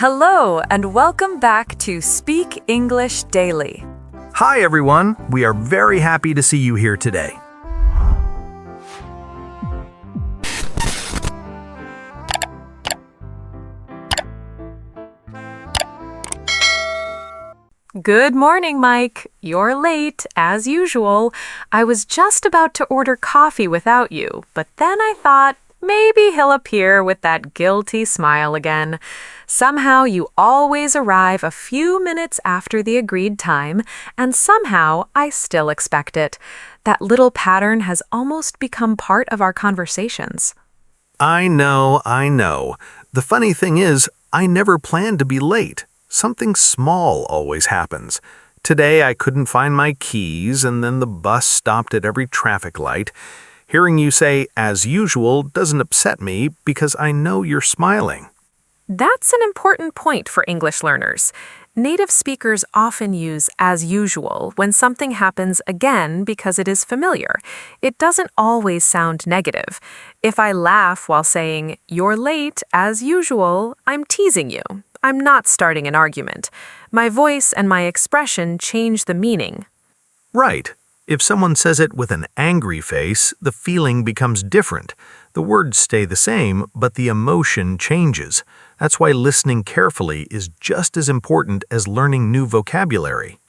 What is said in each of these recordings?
Hello, and welcome back to Speak English Daily. Hi everyone, we are very happy to see you here today. Good morning, Mike. You're late, as usual. I was just about to order coffee without you, but then I thought maybe he'll appear with that guilty smile again. Somehow you always arrive a few minutes after the agreed time, and somehow I still expect it. That little pattern has almost become part of our conversations. I know. The funny thing is, I never planned to be late. Something small always happens. Today I couldn't find my keys, and then the bus stopped at every traffic light. Hearing you say, as usual, doesn't upset me because I know you're smiling. That's an important point for English learners. Native speakers often use as usual when something happens again because it is familiar. It doesn't always sound negative. If I laugh while saying, "You're late, as usual," I'm teasing you. I'm not starting an argument. My voice and my expression change the meaning. Right. If someone says it with an angry face, the feeling becomes different. The words stay the same, but the emotion changes. That's why listening carefully is just as important as learning new vocabulary.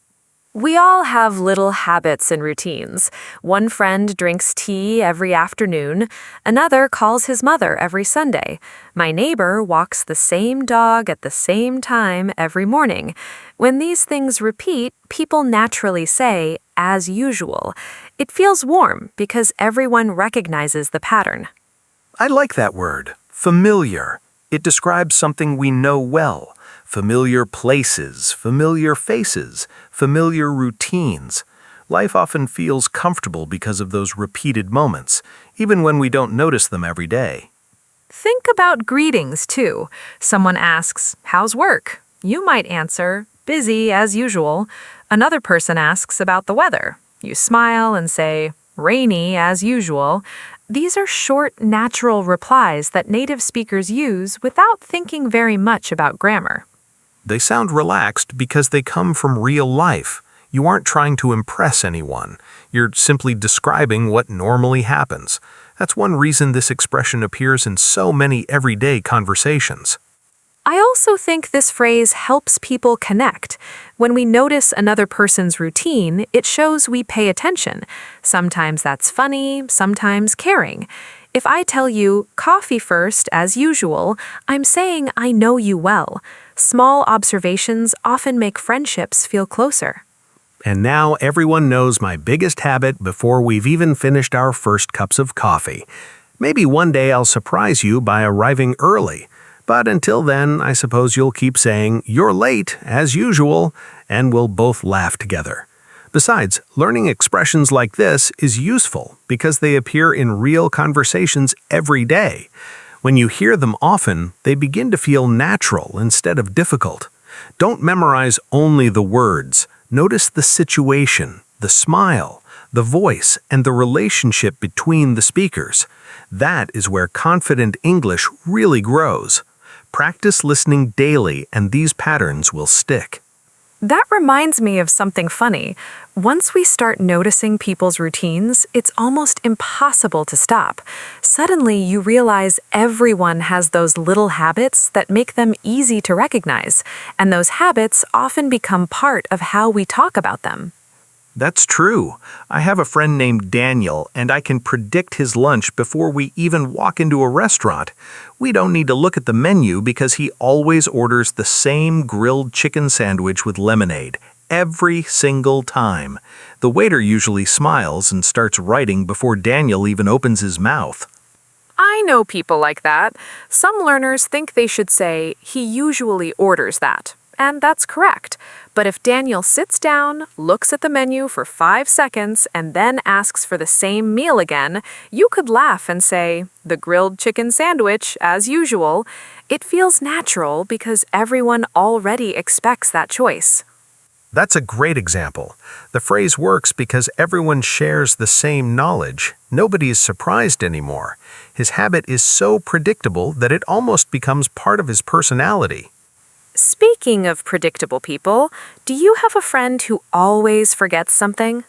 We all have little habits and routines. One friend drinks tea every afternoon. Another calls his mother every Sunday. My neighbor walks the same dog at the same time every morning. When these things repeat, people naturally say, as usual. It feels warm because everyone recognizes the pattern. I like that word, familiar. It describes something we know well. Familiar places, familiar faces, familiar routines. Life often feels comfortable because of those repeated moments, even when we don't notice them every day. Think about greetings, too. Someone asks, "How's work?" You might answer, "Busy as usual." Another person asks about the weather. You smile and say, "Rainy as usual." These are short, natural replies that native speakers use without thinking very much about grammar. They sound relaxed because they come from real life. You aren't trying to impress anyone. You're simply describing what normally happens. That's one reason this expression appears in so many everyday conversations. I also think this phrase helps people connect. When we notice another person's routine, it shows we pay attention. Sometimes that's funny, sometimes caring. If I tell you, "Coffee first, as usual," I'm saying I know you well. Small observations often make friendships feel closer. And now everyone knows my biggest habit before we've even finished our first cups of coffee. Maybe one day I'll surprise you by arriving early. But until then, I suppose you'll keep saying, "You're late, as usual," and we'll both laugh together. Besides, learning expressions like this is useful because they appear in real conversations every day. When you hear them often, they begin to feel natural instead of difficult. Don't memorize only the words. Notice the situation, the smile, the voice, and the relationship between the speakers. That is where confident English really grows. Practice listening daily, and these patterns will stick. That reminds me of something funny. Once we start noticing people's routines, it's almost impossible to stop. Suddenly, you realize everyone has those little habits that make them easy to recognize, and those habits often become part of how we talk about them. That's true. I have a friend named Daniel, and I can predict his lunch before we even walk into a restaurant. We don't need to look at the menu because he always orders the same grilled chicken sandwich with lemonade, every single time. The waiter usually smiles and starts writing before Daniel even opens his mouth. I know people like that. Some learners think they should say, "He usually orders that." And that's correct. But if Daniel sits down, looks at the menu for 5 seconds, and then asks for the same meal again, you could laugh and say, "The grilled chicken sandwich, as usual." It feels natural because everyone already expects that choice. That's a great example. The phrase works because everyone shares the same knowledge. Nobody is surprised anymore. His habit is so predictable that it almost becomes part of his personality. Speaking of predictable people, do you have a friend who always forgets something?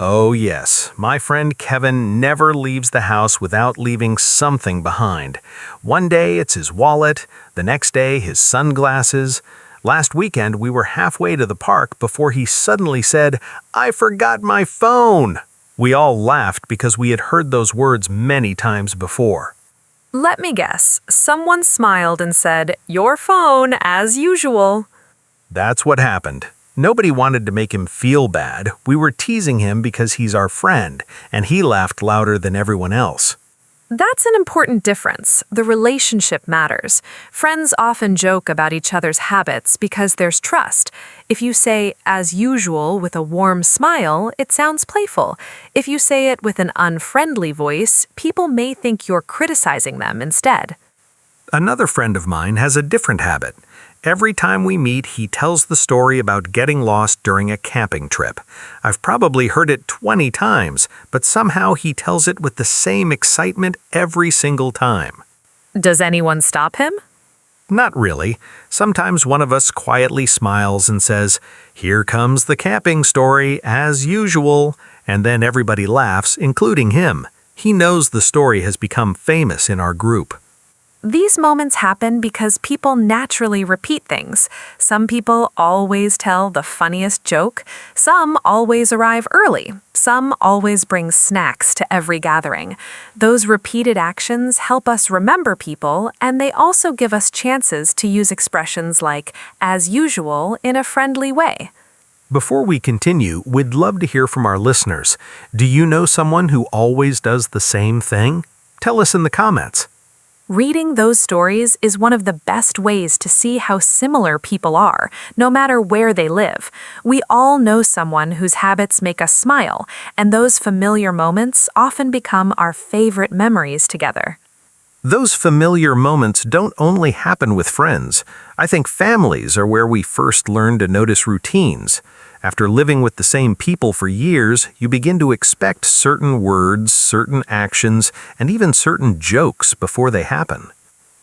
Oh, yes. My friend Kevin never leaves the house without leaving something behind. One day it's his wallet, the next day his sunglasses. Last weekend we were halfway to the park before he suddenly said, "I forgot my phone." We all laughed because we had heard those words many times before. Let me guess. Someone smiled and said, "Your phone, as usual." That's what happened. Nobody wanted to make him feel bad. We were teasing him because he's our friend, and he laughed louder than everyone else. That's an important difference. The relationship matters. Friends often joke about each other's habits because there's trust. If you say, "as usual," with a warm smile, it sounds playful. If you say it with an unfriendly voice, people may think you're criticizing them instead. Another friend of mine has a different habit. Every time we meet, he tells the story about getting lost during a camping trip. I've probably heard it 20 times, but somehow he tells it with the same excitement every single time. Does anyone stop him? Not really. Sometimes one of us quietly smiles and says, "Here comes the camping story, as usual," and then everybody laughs, including him. He knows the story has become famous in our group. These moments happen because people naturally repeat things. Some people always tell the funniest joke. Some always arrive early. Some always bring snacks to every gathering. Those repeated actions help us remember people, and they also give us chances to use expressions like "as usual" in a friendly way. Before we continue, we'd love to hear from our listeners. Do you know someone who always does the same thing? Tell us in the comments. Reading those stories is one of the best ways to see how similar people are, no matter where they live. We all know someone whose habits make us smile, and those familiar moments often become our favorite memories together. Those familiar moments don't only happen with friends. I think families are where we first learn to notice routines. After living with the same people for years, you begin to expect certain words, certain actions, and even certain jokes before they happen.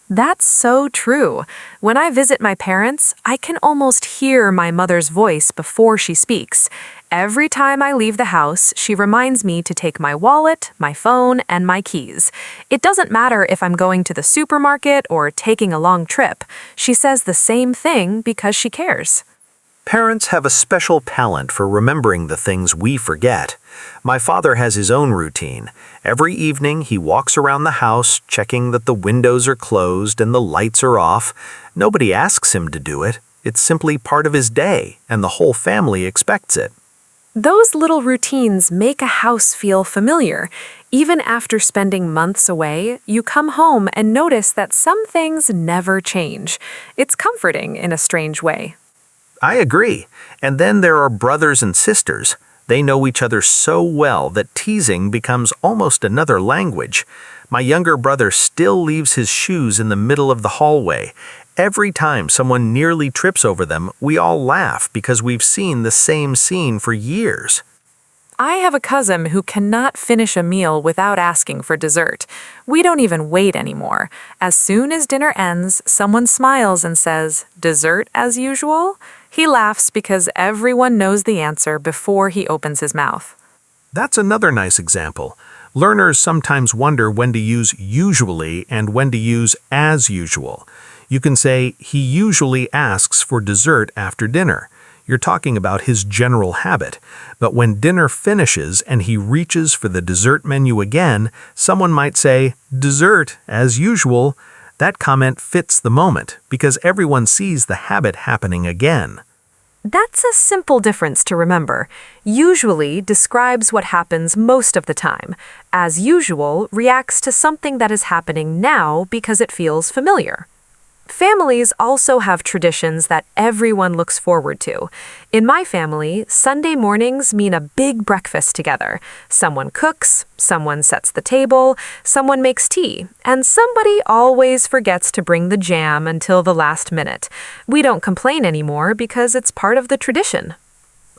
That's so true. When I visit my parents, I can almost hear my mother's voice before she speaks. Every time I leave the house, she reminds me to take my wallet, my phone, and my keys. It doesn't matter if I'm going to the supermarket or taking a long trip. She says the same thing because she cares. Parents have a special talent for remembering the things we forget. My father has his own routine. Every evening he walks around the house checking that the windows are closed and the lights are off. Nobody asks him to do it. It's simply part of his day, and the whole family expects it. Those little routines make a house feel familiar. Even after spending months away, you come home and notice that some things never change. It's comforting in a strange way. I agree. And then there are brothers and sisters. They know each other so well that teasing becomes almost another language. My younger brother still leaves his shoes in the middle of the hallway. Every time someone nearly trips over them, we all laugh because we've seen the same scene for years. I have a cousin who cannot finish a meal without asking for dessert. We don't even wait anymore. As soon as dinner ends, someone smiles and says, "Dessert as usual?" He laughs because everyone knows the answer before he opens his mouth. That's another nice example. Learners sometimes wonder when to use usually and when to use as usual. You can say, "He usually asks for dessert after dinner." You're talking about his general habit. But when dinner finishes and he reaches for the dessert menu again, someone might say, "Dessert, as usual." That comment fits the moment because everyone sees the habit happening again. That's a simple difference to remember. Usually describes what happens most of the time. As usual reacts to something that is happening now because it feels familiar. Families also have traditions that everyone looks forward to. In my family, Sunday mornings mean a big breakfast together. Someone cooks, someone sets the table, someone makes tea, and somebody always forgets to bring the jam until the last minute. We don't complain anymore because it's part of the tradition.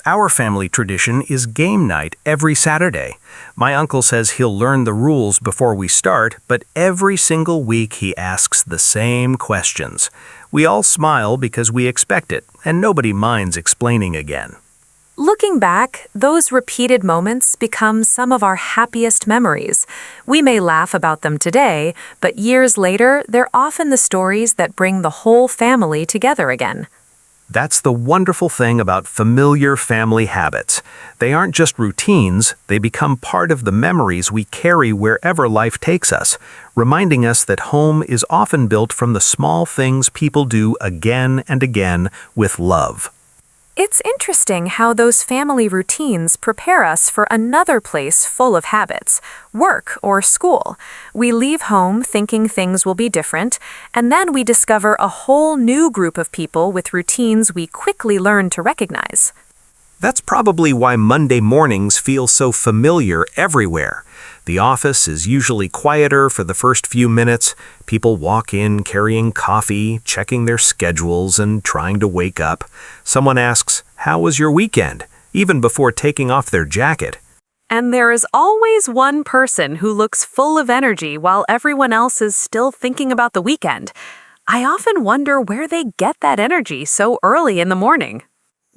Our family tradition is game night every Saturday. My uncle says he'll learn the rules before we start, but every single week he asks the same questions. We all smile because we expect it, and nobody minds explaining again. Looking back, those repeated moments become some of our happiest memories. We may laugh about them today, but years later, they're often the stories that bring the whole family together again. That's the wonderful thing about familiar family habits. They aren't just routines, they become part of the memories we carry wherever life takes us, reminding us that home is often built from the small things people do again and again with love. It's interesting how those family routines prepare us for another place full of habits, work or school. We leave home thinking things will be different, and then we discover a whole new group of people with routines we quickly learn to recognize. That's probably why Monday mornings feel so familiar everywhere. The office is usually quieter for the first few minutes. People walk in carrying coffee, checking their schedules, and trying to wake up. Someone asks, "How was your weekend?" even before taking off their jacket. And there is always one person who looks full of energy while everyone else is still thinking about the weekend. I often wonder where they get that energy so early in the morning.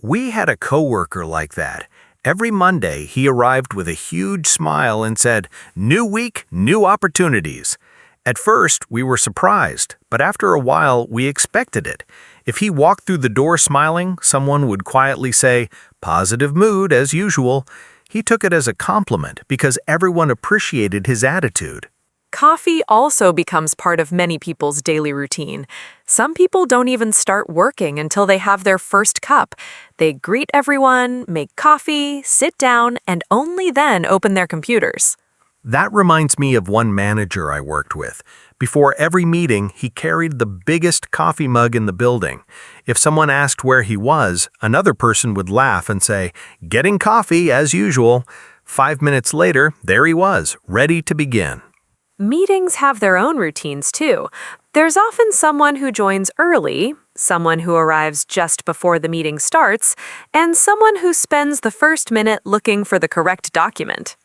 We had a coworker like that. Every Monday, he arrived with a huge smile and said, "New week, new opportunities." At first, we were surprised, but after a while, we expected it. If he walked through the door smiling, someone would quietly say, "Positive mood as usual." He took it as a compliment because everyone appreciated his attitude. Coffee also becomes part of many people's daily routine. Some people don't even start working until they have their first cup. They greet everyone, make coffee, sit down, and only then open their computers. That reminds me of one manager I worked with. Before every meeting, he carried the biggest coffee mug in the building. If someone asked where he was, another person would laugh and say, "Getting coffee as usual." 5 minutes later, there he was, ready to begin. Meetings have their own routines too. There's often someone who joins early, someone who arrives just before the meeting starts, and someone who spends the first minute looking for the correct document.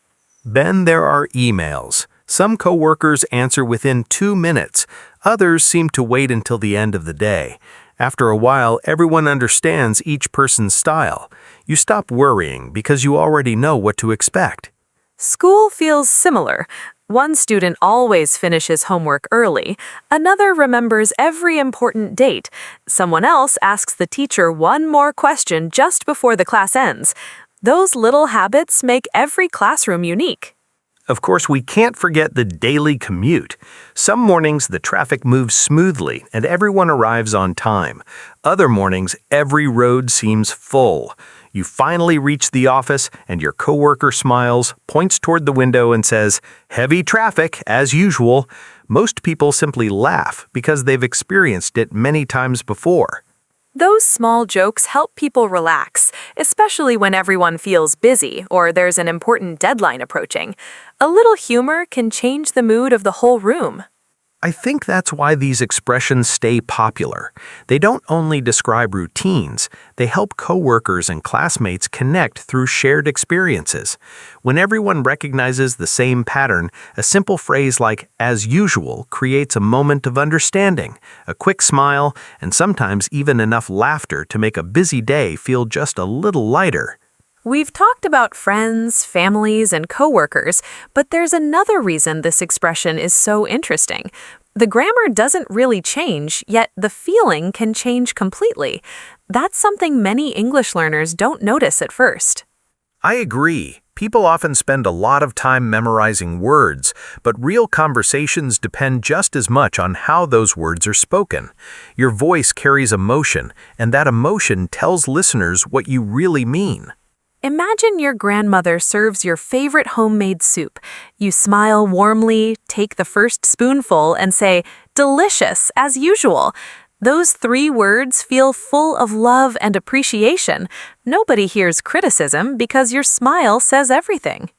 Then there are emails. Some coworkers answer within 2 minutes. Others seem to wait until the end of the day. After a while, everyone understands each person's style. You stop worrying because you already know what to expect. School feels similar. One student always finishes homework early. Another remembers every important date. Someone else asks the teacher one more question just before the class ends. Those little habits make every classroom unique. Of course, we can't forget the daily commute. Some mornings the traffic moves smoothly and everyone arrives on time. Other mornings, every road seems full. You finally reach the office and your coworker smiles, points toward the window and says, "Heavy traffic, as usual." Most people simply laugh because they've experienced it many times before. Those small jokes help people relax, especially when everyone feels busy or there's an important deadline approaching. A little humor can change the mood of the whole room. I think that's why these expressions stay popular. They don't only describe routines, they help coworkers and classmates connect through shared experiences. When everyone recognizes the same pattern, a simple phrase like "as usual" creates a moment of understanding, a quick smile, and sometimes even enough laughter to make a busy day feel just a little lighter. We've talked about friends, families, and coworkers, but there's another reason this expression is so interesting. The grammar doesn't really change, yet the feeling can change completely. That's something many English learners don't notice at first. I agree. People often spend a lot of time memorizing words, but real conversations depend just as much on how those words are spoken. Your voice carries emotion, and that emotion tells listeners what you really mean. Imagine your grandmother serves your favorite homemade soup. You smile warmly, take the first spoonful, and say, "Delicious, as usual." Those 3 words feel full of love and appreciation. Nobody hears criticism because your smile says everything.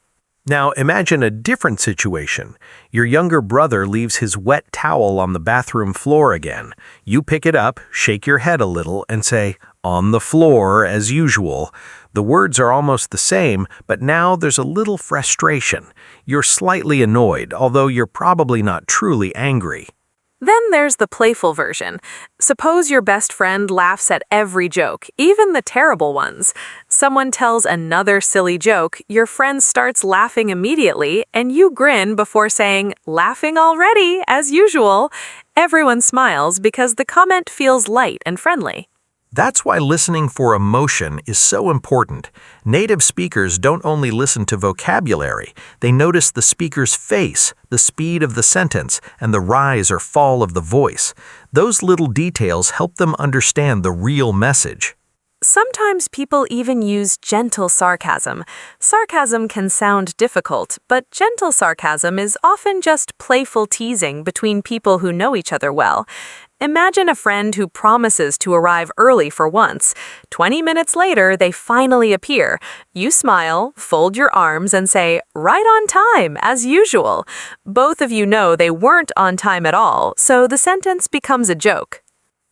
Now imagine a different situation. Your younger brother leaves his wet towel on the bathroom floor again. You pick it up, shake your head a little, and say, "On the floor, as usual." The words are almost the same, but now there's a little frustration. You're slightly annoyed, although you're probably not truly angry. Then there's the playful version. Suppose your best friend laughs at every joke, even the terrible ones. Someone tells another silly joke, your friend starts laughing immediately, and you grin before saying, "Laughing already, as usual." Everyone smiles because the comment feels light and friendly. That's why listening for emotion is so important. Native speakers don't only listen to vocabulary, they notice the speaker's face, the speed of the sentence, and the rise or fall of the voice. Those little details help them understand the real message. Sometimes people even use gentle sarcasm. Sarcasm can sound difficult, but gentle sarcasm is often just playful teasing between people who know each other well. Imagine a friend who promises to arrive early for once. 20 minutes later, they finally appear. You smile, fold your arms, and say, "Right on time, as usual." Both of you know they weren't on time at all, so the sentence becomes a joke.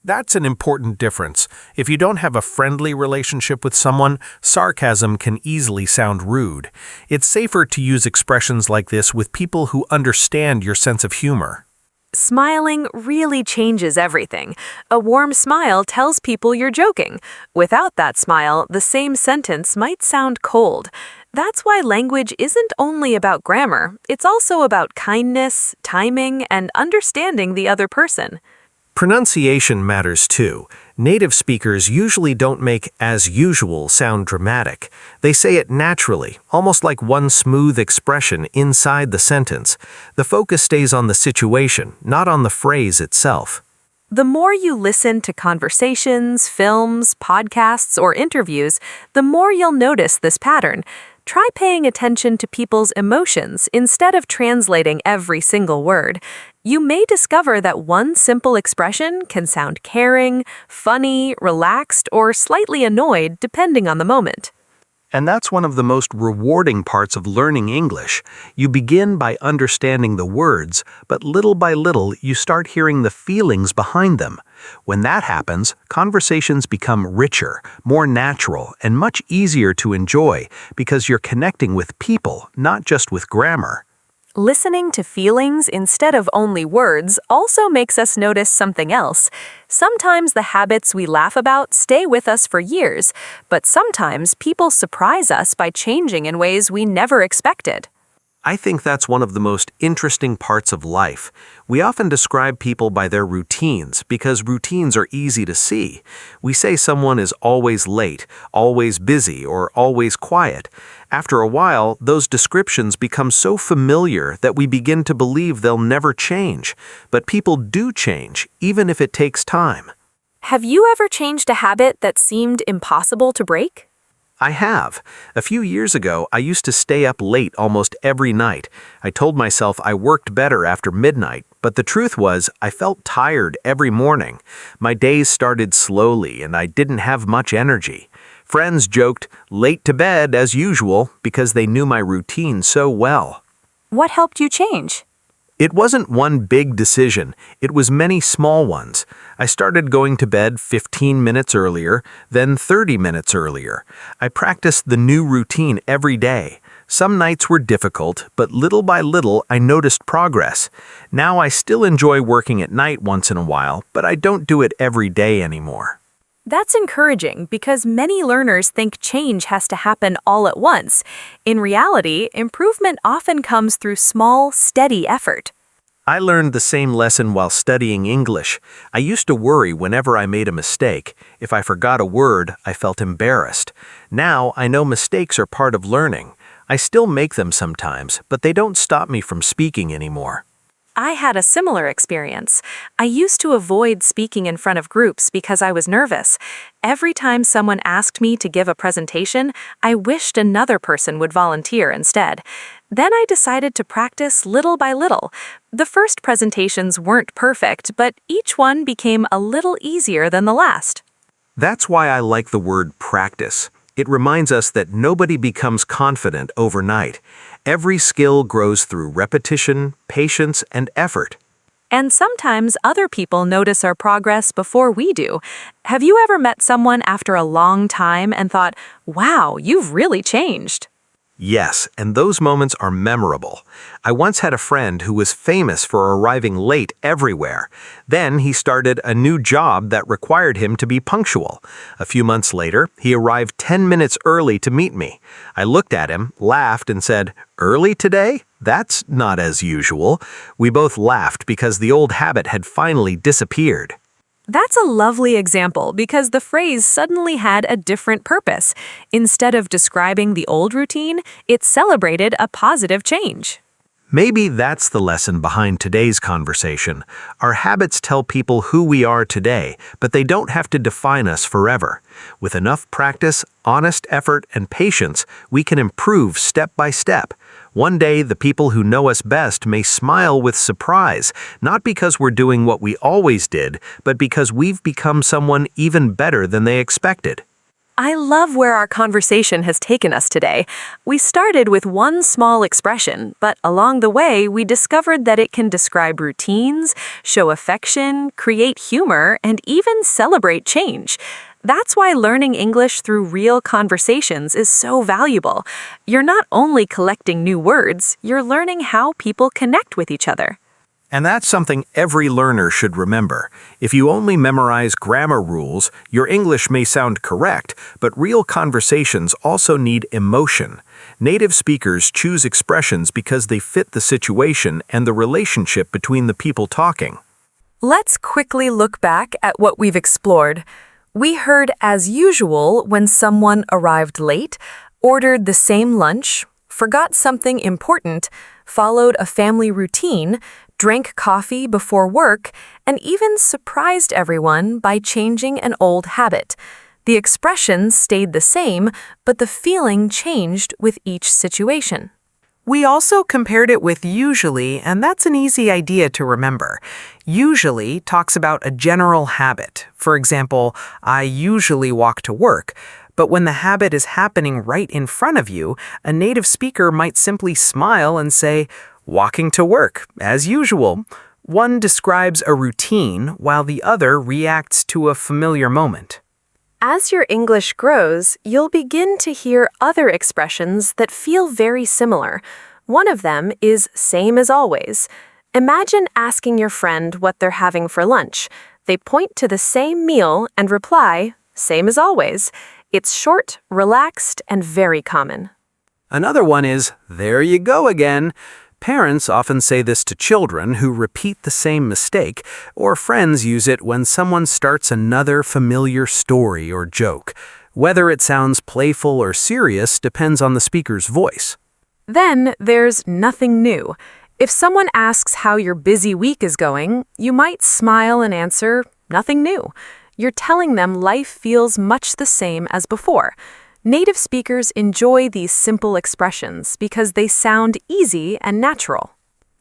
That's an important difference. If you don't have a friendly relationship with someone, sarcasm can easily sound rude. It's safer to use expressions like this with people who understand your sense of humor. Smiling really changes everything. A warm smile tells people you're joking. Without that smile, the same sentence might sound cold. That's why language isn't only about grammar, it's also about kindness, timing, and understanding the other person. Pronunciation matters too. Native speakers usually don't make "as usual" sound dramatic. They say it naturally, almost like one smooth expression inside the sentence. The focus stays on the situation, not on the phrase itself. The more you listen to conversations, films, podcasts, or interviews, the more you'll notice this pattern. Try paying attention to people's emotions instead of translating every single word. You may discover that one simple expression can sound caring, funny, relaxed, or slightly annoyed depending on the moment. And that's one of the most rewarding parts of learning English. You begin by understanding the words, but little by little you start hearing the feelings behind them. When that happens, conversations become richer, more natural, and much easier to enjoy because you're connecting with people, not just with grammar. Listening to feelings instead of only words also makes us notice something else. Sometimes the habits we laugh about stay with us for years, but sometimes people surprise us by changing in ways we never expected. I think that's one of the most interesting parts of life. We often describe people by their routines because routines are easy to see. We say someone is always late, always busy, or always quiet. After a while, those descriptions become so familiar that we begin to believe they'll never change. But people do change, even if it takes time. Have you ever changed a habit that seemed impossible to break? I have. A few years ago, I used to stay up late almost every night. I told myself I worked better after midnight, but the truth was I felt tired every morning. My days started slowly and I didn't have much energy. Friends joked, "Late to bed as usual," because they knew my routine so well. What helped you change? It wasn't one big decision, it was many small ones. I started going to bed 15 minutes earlier, then 30 minutes earlier. I practiced the new routine every day. Some nights were difficult, but little by little I noticed progress. Now I still enjoy working at night once in a while, but I don't do it every day anymore. That's encouraging because many learners think change has to happen all at once. In reality, improvement often comes through small, steady effort. I learned the same lesson while studying English. I used to worry whenever I made a mistake. If I forgot a word, I felt embarrassed. Now I know mistakes are part of learning. I still make them sometimes, but they don't stop me from speaking anymore. I had a similar experience. I used to avoid speaking in front of groups because I was nervous. Every time someone asked me to give a presentation, I wished another person would volunteer instead. Then I decided to practice little by little. The first presentations weren't perfect, but each one became a little easier than the last. That's why I like the word practice. It reminds us that nobody becomes confident overnight. Every skill grows through repetition, patience, and effort. And sometimes other people notice our progress before we do. Have you ever met someone after a long time and thought, "Wow, you've really changed"? Yes, and those moments are memorable. I once had a friend who was famous for arriving late everywhere. Then he started a new job that required him to be punctual. A few months later, he arrived 10 minutes early to meet me. I looked at him, laughed, and said, "Early today? That's not as usual." We both laughed because the old habit had finally disappeared. That's a lovely example because the phrase suddenly had a different purpose. Instead of describing the old routine, it celebrated a positive change. Maybe that's the lesson behind today's conversation. Our habits tell people who we are today, but they don't have to define us forever. With enough practice, honest effort, and patience, we can improve step by step. One day, the people who know us best may smile with surprise, not because we're doing what we always did, but because we've become someone even better than they expected. I love where our conversation has taken us today. We started with one small expression, but along the way, we discovered that it can describe routines, show affection, create humor, and even celebrate change. That's why learning English through real conversations is so valuable. You're not only collecting new words, you're learning how people connect with each other. And that's something every learner should remember. If you only memorize grammar rules, your English may sound correct, but real conversations also need emotion. Native speakers choose expressions because they fit the situation and the relationship between the people talking. Let's quickly look back at what we've explored. We heard as usual when someone arrived late, ordered the same lunch, forgot something important, followed a family routine, drank coffee before work, and even surprised everyone by changing an old habit. The expressions stayed the same, but the feeling changed with each situation. We also compared it with usually, and that's an easy idea to remember. Usually talks about a general habit. For example, I usually walk to work. But when the habit is happening right in front of you, a native speaker might simply smile and say, "Walking to work, as usual." One describes a routine, while the other reacts to a familiar moment. As your English grows, you'll begin to hear other expressions that feel very similar. One of them is same as always. Imagine asking your friend what they're having for lunch. They point to the same meal and reply, same as always. It's short, relaxed, and very common. Another one is, "There you go again." Parents often say this to children who repeat the same mistake, or friends use it when someone starts another familiar story or joke. Whether it sounds playful or serious depends on the speaker's voice. Then there's nothing new. If someone asks how your busy week is going, you might smile and answer, nothing new. You're telling them life feels much the same as before. Native speakers enjoy these simple expressions because they sound easy and natural.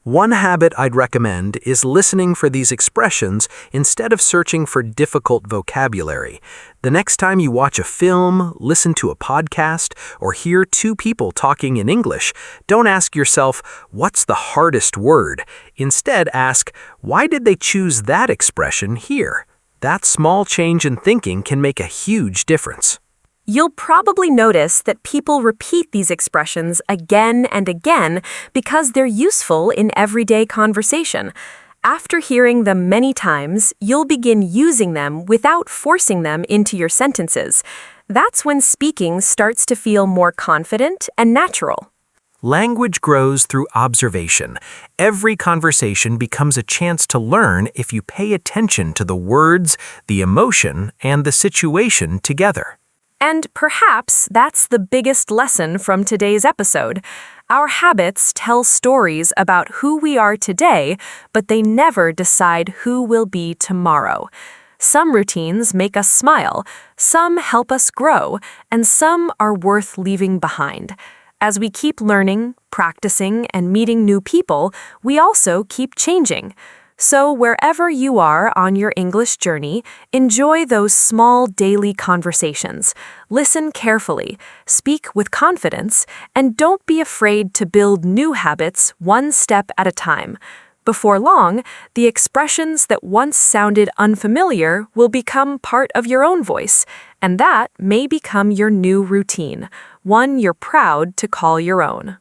One habit I'd recommend is listening for these expressions instead of searching for difficult vocabulary. The next time you watch a film, listen to a podcast, or hear two people talking in English, don't ask yourself, "What's the hardest word?" Instead, ask, "Why did they choose that expression here?" That small change in thinking can make a huge difference. You'll probably notice that people repeat these expressions again and again because they're useful in everyday conversation. After hearing them many times, you'll begin using them without forcing them into your sentences. That's when speaking starts to feel more confident and natural. Language grows through observation. Every conversation becomes a chance to learn if you pay attention to the words, the emotion, and the situation together. And perhaps that's the biggest lesson from today's episode. Our habits tell stories about who we are today, but they never decide who we'll be tomorrow. Some routines make us smile, some help us grow, and some are worth leaving behind. As we keep learning, practicing, and meeting new people, we also keep changing. So wherever you are on your English journey, enjoy those small daily conversations. Listen carefully, speak with confidence, and don't be afraid to build new habits one step at a time. Before long, the expressions that once sounded unfamiliar will become part of your own voice, and that may become your new routine, one you're proud to call your own.